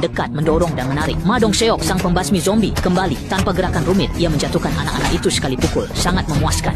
dekat, mendorong dan menarik. Ma Dongseok, sang pembasmi zombie, kembali. Tanpa gerakan rumit, ia menjatuhkan anak-anak itu sekali pukul. Sangat memuaskan.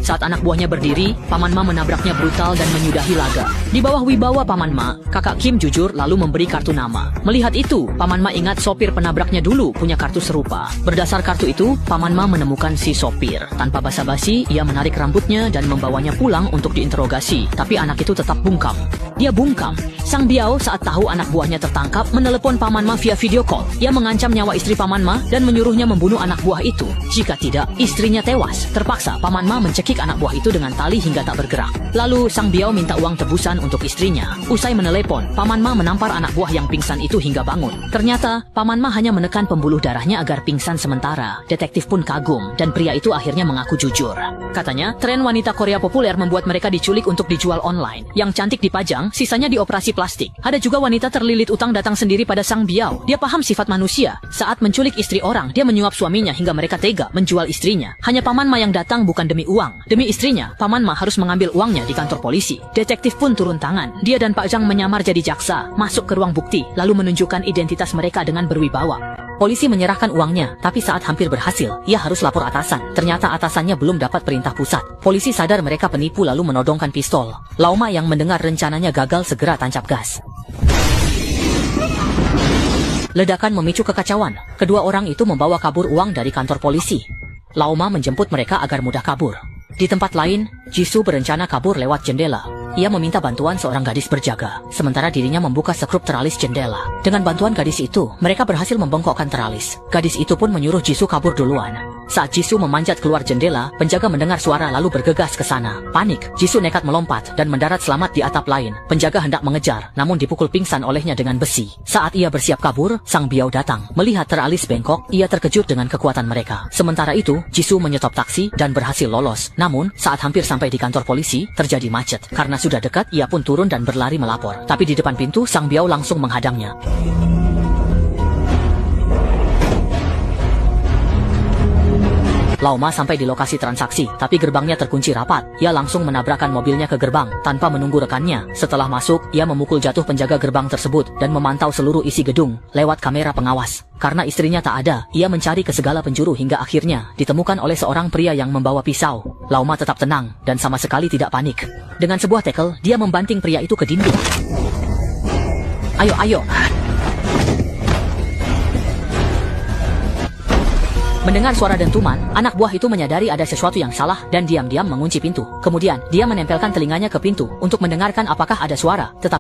Saat anak buahnya berdiri, Paman Ma menabraknya brutal dan menyudahi laga. Di bawah wibawa Paman Ma, kakak Kim jujur lalu memberi kartu nama. Melihat itu, Paman Ma ingat sopir penabraknya dulu punya kartu serupa. Berdasar kartu itu, Paman Ma menemukan si sopir. Tanpa basa-basi, ia menarik rambutnya dan membawanya pulang untuk diinterogasi. Tapi anak itu tetap bungkam. Dia bungkam. Sang Biao saat tahu anak buahnya tertangkap menelepon Paman Ma via video call. Ia mengancam nyawa istri Paman Ma dan menyuruhnya membunuh anak buah itu. Jika tidak, istrinya tewas. Terpaksa Paman Ma mencekik anak buah itu dengan tali hingga tak bergerak. Lalu Sang Biao minta uang tebusan untuk istrinya. Usai menelepon, Paman Ma menampar anak buah yang pingsan itu hingga bangun. Ternyata, Paman Ma hanya menekan pembuluh darahnya agar pingsan sementara. Detektif pun kagum, dan pria itu akhirnya mengaku jujur. Katanya, tren wanita Korea populer membuat mereka diculik untuk dijual online. Yang cantik dipajang, sisanya dioperasi plastik. Ada juga wanita terlilit utang datang sendiri pada Sang Biao. Dia paham sifat manusia. Saat menculik istri orang, dia menyuap suaminya hingga mereka tega menjual istrinya. Hanya Paman Ma yang datang bukan demi uang. Demi istrinya, Paman Ma harus mengambil uangnya di kantor polisi. Detektif pun turun tangan. Dia dan Pak Zhang menyamar jadi jaksa, masuk ke ruang bukti, lalu menunjukkan identitas mereka dengan berwibawa. Polisi menyerahkan uangnya, tapi saat hampir berhasil, ia harus lapor atasan. Ternyata atasannya belum dapat perintah pusat. Polisi sadar mereka penipu lalu menodongkan pistol. Lauma yang mendengar rencananya gagal segera tancap gas. Ledakan memicu kekacauan. Kedua orang itu membawa kabur uang dari kantor polisi. Lauma menjemput mereka agar mudah kabur. Di tempat lain, Jisoo berencana kabur lewat jendela. Ia meminta bantuan seorang gadis berjaga, sementara dirinya membuka sekrup teralis jendela. Dengan bantuan gadis itu, mereka berhasil membengkokkan teralis. Gadis itu pun menyuruh Jisoo kabur duluan. Saat Jisoo memanjat keluar jendela, penjaga mendengar suara lalu bergegas ke sana. Panik, Jisoo nekat melompat dan mendarat selamat di atap lain. Penjaga hendak mengejar, namun dipukul pingsan olehnya dengan besi. Saat ia bersiap kabur, Sang Biao datang. Melihat teralis bengkok, ia terkejut dengan kekuatan mereka. Sementara itu, Jisoo menyetop taksi dan berhasil lolos. Namun, saat hampir sampai di kantor polisi, terjadi macet. Karena sudah dekat, ia pun turun dan berlari melapor. Tapi di depan pintu, Sang Biao langsung menghadangnya. Lauma sampai di lokasi transaksi, tapi gerbangnya terkunci rapat. Ia langsung menabrakkan mobilnya ke gerbang, tanpa menunggu rekannya. Setelah masuk, ia memukul jatuh penjaga gerbang tersebut, dan memantau seluruh isi gedung, lewat kamera pengawas. Karena istrinya tak ada, ia mencari ke segala penjuru hingga akhirnya, ditemukan oleh seorang pria yang membawa pisau. Lauma tetap tenang, dan sama sekali tidak panik. Dengan sebuah tackle, dia membanting pria itu ke dinding. Ayo, ayo. Mendengar suara dentuman, anak buah itu menyadari ada sesuatu yang salah dan diam-diam mengunci pintu. Kemudian, dia menempelkan telinganya ke pintu untuk mendengarkan apakah ada suara. Tetapi